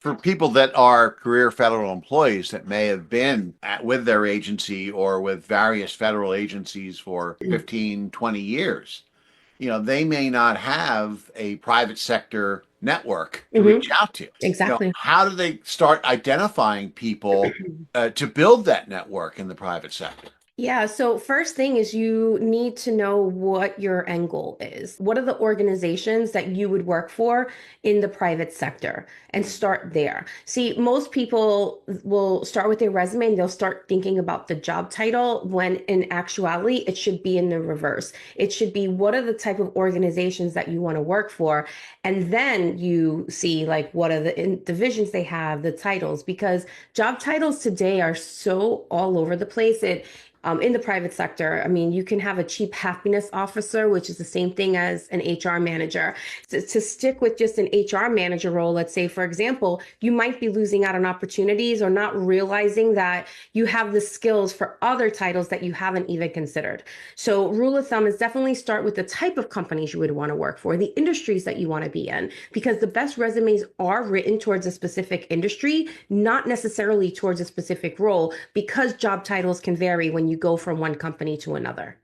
For people that are career federal employees that may have been with their agency or with various federal agencies for 15, 20 years, they may not have a private sector network to Hmm. reach out to. Exactly. How do they start identifying people to build that network in the private sector? Yeah, so first thing is you need to know what your end goal is. What are the organizations that you would work for in the private sector and start there. See, most people will start with their resume and they'll start thinking about the job title when in actuality it should be in the reverse. It should be what are the type of organizations that you want to work for, and then you see like what are the divisions they have, the titles, because job titles today are so all over the place. In the private sector, I mean, you can have a chief happiness officer, which is the same thing as an HR manager. To stick with just an HR manager role, let's say, for example, you might be losing out on opportunities or not realizing that you have the skills for other titles that you haven't even considered. So, rule of thumb is definitely start with the type of companies you would want to work for, the industries that you want to be in, because the best resumes are written towards a specific industry, not necessarily towards a specific role, because job titles can vary when you go from one company to another.